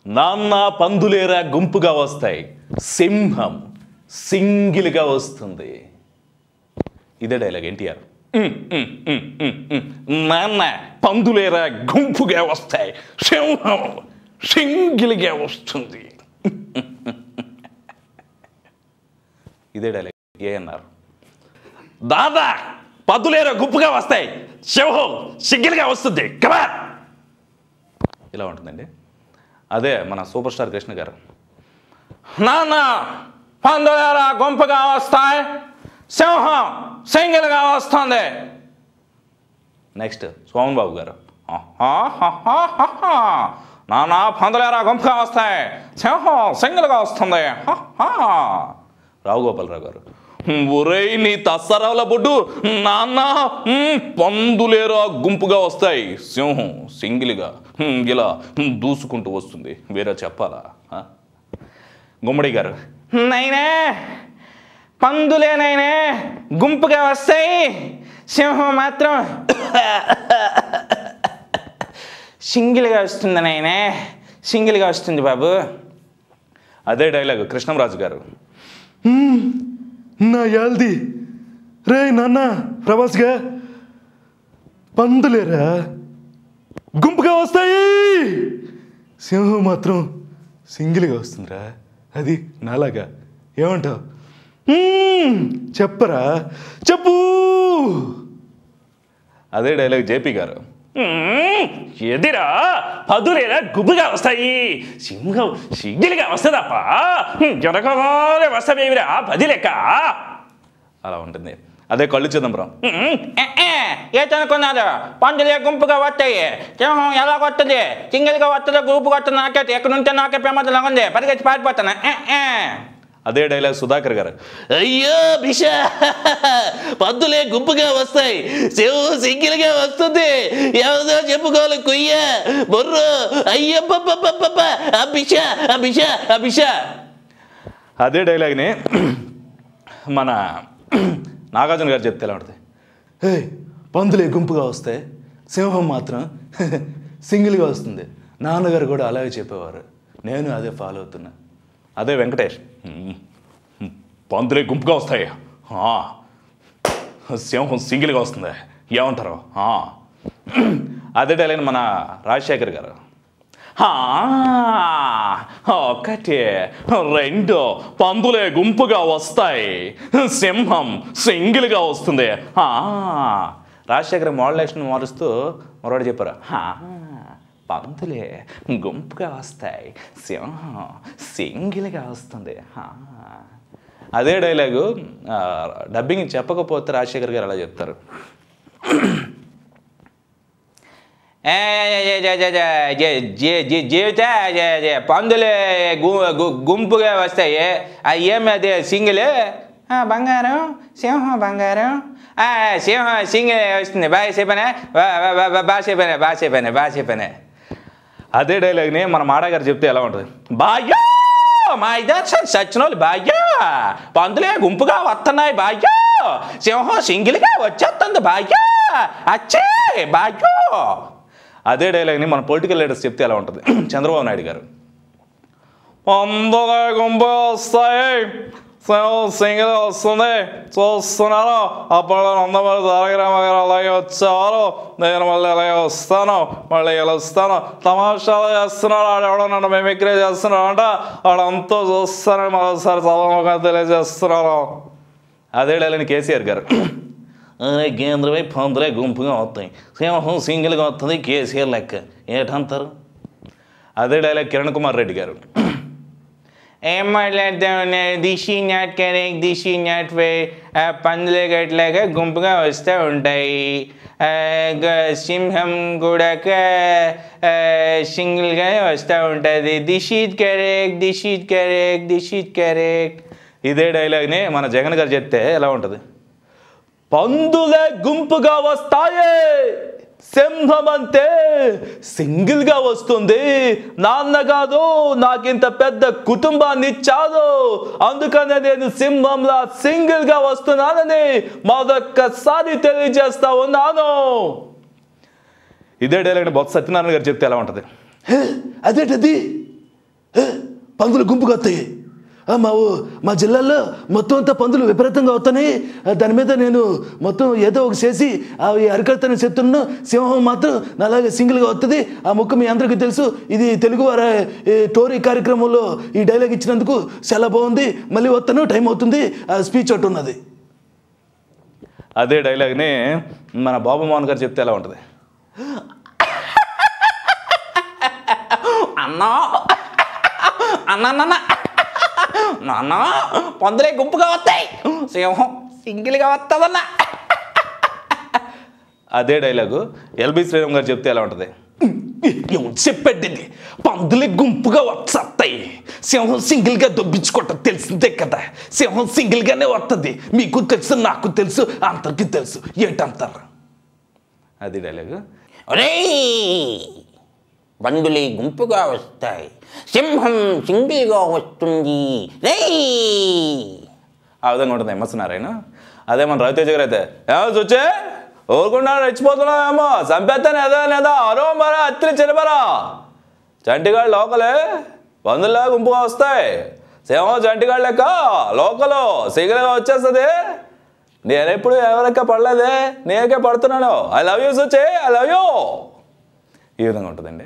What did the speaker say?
నాన్న పందులేరా గుంపుగా వస్తాయి, సింహం సింగిల్గా వస్తుంది. ఇదే డైలాగ్ ఎన్టీఆర్. నాన్న పందులేరా గుంపుగా వస్తాయి, సింహం సింగిల్గా వస్తుంది. ఇదే డైలాగ్ ఏఎన్ఆర్. దాదా పందులేరా గుంపుగా వస్తాయి, సింహం సింగిల్గా వస్తుంది, కమా. ఇలా ఉంటుందండి. అదే మన సూపర్ స్టార్ కృష్ణ గారు. నాన్న పందులేరా గుంపుగా వస్తాయి, సింహం సింగిల్గా వస్తుంది. నెక్స్ట్ సోమన్ బాబు గారు. నాన్న పందులేరా గుంపుగా వస్తాయి, సింహం సింగిల్గా వస్తుంది. రావు గోపాలరావు గారు. ఒరేయ్ నీ తస్సరావుల బొడ్డు, నాన్న పందులేరా గుంపుగా వస్తాయి, సింహం సింగిల్గా ఇలా దూసుకుంటూ వస్తుంది, వేరే చెప్పాలా? గుమ్మడి గారు. నైనే పందులేనైనే గుంపుగా వస్తాయి, సింహం మాత్రం సింగిల్గా వస్తుంది. నైనే సింగిల్గా వస్తుంది బాబు. అదే డైలాగ్ కృష్ణంరాజు గారు. నా యాల్ది రే నాన్న ప్రభాస్గా, పందులేరా గుంపుగా వస్తాయి, సింహం మాత్రం సింగిల్గా వస్తుందిరా, అది నాలాగా. ఏమంటావు? చెప్పరా, చెప్పు. అదే డైలాగ్ జేపీ గారు. ఎదిరా పదులేరా గుంపుగా వస్తాయి, సింహం సింగిల్గా వస్తుందప్ప, జనకలే వస్తావేమిరా పది లెక్క. అలా ఉంటుంది. అదే కళ్ళు చిదంబరం. ఏటనుకున్నారు, పందులే గుంపుగా వస్తాయి, సింహం ఎలా వస్తుంది, సింగిల్గా వస్తుందో గుంపుగా వస్తుంది నాకైతే ఎక్కడి నుంచే నాకే ప్రమాదం ఉంది, పరిగెత్తి పారిపోతాను. అదే డైలాగ్ సుధాకర్ గారు. అయ్యో బిషా పద్దులే గుంపుగా వస్తాయి, సింహం సింగిల్గా వస్తుంది, ఎవరిదో చెప్పుకోవాలి కొయ్య బొర్రు, అయ్యప్ప అభిషా అభిషా అభిషా. అదే డైలాగ్ని మన నాగార్జున గారు చెప్తే ఎలా ఉంటుంది? పందులే గుంపుగా వస్తే సింహం మాత్రం సింగిల్గా వస్తుంది. నాన్నగారు కూడా అలాగే చెప్పేవారు, నేను అదే ఫాలో అవుతున్నా. అదే వెంకటేష్. పందులే గుంపుగా వస్తాయి, సింహం సింగిల్గా వస్తుంది, ఏమంటారు? అదే డైలాగ్ మన రాజశేఖర్ గారు. ఒకటి రెండు పందులే గుంపుగా వస్తాయి, సింహం సింగిల్గా వస్తుంది. రాజశేఖర్ మోడలేషన్ మారుస్తూ మరొకటి చెప్పారు. పందులే గుంపుగా వస్తాయి, సింహం సింగిల్గా వస్తుంది. అదే డైలాగు డబ్బింగ్ చెప్పకపోతే రాజశేఖర్ గారు అలా చెప్తారు. జీవిత పందులే గుంపుగా వస్తాయి, ఏమి అదే సింగిల్ బంగారం, సింహం బంగారం, సింహం సింగిల్ వస్తుంది. బాగా చెప్పనే బాగా చెప్పనే. అదే డైలాగ్ని మన మాడగారు చెప్తే ఎలా ఉంటుంది? బాయ్యా మా ఇద్దరు సచ్చినోళ్ళు బాయ్యా, పందులే గుంపుగా వస్తున్నాయి బాయ్యా, సింహం సింగిల్గా వచ్చేస్తుంది బాయ్యా, అచ్చే బాయ్యో. అదే డైలాగ్ని మన పొలిటికల్ లీడర్స్ చెప్తే ఎలా ఉంటుంది? చంద్రబాబు నాయుడు గారు. పందులే గుంపుగా వస్తాయి, సింగిల్ వస్తుంది, చూస్తున్నాను. అప్పుడు నందమూరి తారక రామారావు అలాగే వచ్చేవారు, నేను మళ్ళీ అలాగే వస్తాను, మళ్ళీ గెలుస్తాను, తమాషాలు చేస్తున్నాడు, ఆడెవడో నన్ను మిమిక్రీ చేస్తున్నాడు అంట, ఆడంతా చూస్తానని మరోసారి సభాముఖంగా తెలియజేస్తున్నాను. అదే డైలాగ్ కేసీఆర్ గారు. కేంద్రమై పందులే గుంపుగా వస్తాయి, సింహం సింగిల్గా వస్తుంది, కేసీఆర్ లెక్క ఏంటంటారు? అదే డైలాగ్ కిరణ్ కుమార్ రెడ్డి గారు. ఏం మాట్లాడతాం, దిషి నాట్ కరెక్ట్, దిషి నాట్ వే, పందులే గట్లాగా గుంపుగా వస్తూ ఉంటాయి, సింహం కూడా సింగిల్గా వస్తూ ఉంటుంది, this is correct, this is correct, this is correct. ఇదే డైలాగ్ని మన జగన్ గారు చెప్తే ఎలా ఉంటుంది? పందులే గుంపుగా వస్తాయి, సింహం అంతే సింగిల్గా వస్తుంది, నాన్న కాదు నాకింత పెద్ద కుటుంబాన్ని ఇచ్చాదు, అందుకనే నేను సింహంలా సింగిల్గా వస్తున్నానని మరొక్కసారి తెలియజేస్తా ఉన్నాను. ఇదే డైలాగ్ బొత్స సత్యనారాయణ గారు చెప్తే ఎలా ఉంటుంది? అదేంటది పందులు గుంపుగా వస్తాయి. మా జిల్లాలో మొత్తం అంతా పందులు విపరీతంగా వస్తున్నాయి. దాని మీద నేను మొత్తం ఏదో ఒక చేసి అవి అరికడతానని చెప్తున్నాను. సింహం మాత్రం అలాగే సింగిల్గా వస్తుంది. ఆ ముక్క మీ అందరికీ తెలుసు. ఇది తెలుగు వారి టోరీ కార్యక్రమంలో ఈ డైలాగ్ ఇచ్చినందుకు చాలా బాగుంది. మళ్ళీ వస్తాను, టైం అవుతుంది. ఆ స్పీచ్ ఒకటి ఉన్నది. అదే డైలాగ్ని మన బాబు మోహన్ గారు చెప్తే ఎలా ఉంటుంది? అన్నా అన్న నాన్న పందులే గుంపుగా వస్తాయి, సింహం సింగిల్గా వస్తుందన్న. అదే డైలాగు ఎల్బి శ్రీరామ్ గారు చెప్తే ఎలా ఉంటుంది? చెప్పండి, పందులే గుంపుగా వస్తాయి, సింహం సింగిల్గా దొబ్బించుకోవటం తెలిసిందే కదా. సింహం సింగిల్గానే వస్తుంది. మీకు తెలుసు, నాకు తెలుసు, అందరికీ తెలుసు. ఏంటంటారు? అది డైలాగు. పందులే గుంపుగా వస్తాయి, సింహం సింగిల్గా వస్తుంది. ఆ విధంగా ఉంటుంది ఎంఎస్ నారాయణ. అదే మన రవితేజ గారు అయితే చూచే ఊరుకుండా రెచ్చిపోతున్నావేమో, చంపేస్తాను ఏదో అరో మరా అత్తిరి చిరబరా, చంటిగాడు లోకలే పందుల్లా గుంపుగా వస్తాయి, సింహం చంటిగాడు లెక్క లోకలు సింగిల్గా వచ్చేస్తుంది. నేనెప్పుడు ఎవరెక్క పడలేదే, నేనకే పడుతున్నాను. ఐ లవ్ యూ సుచే, ఐ లవ్ యూ. ఈ విధంగా ఉంటుందండి.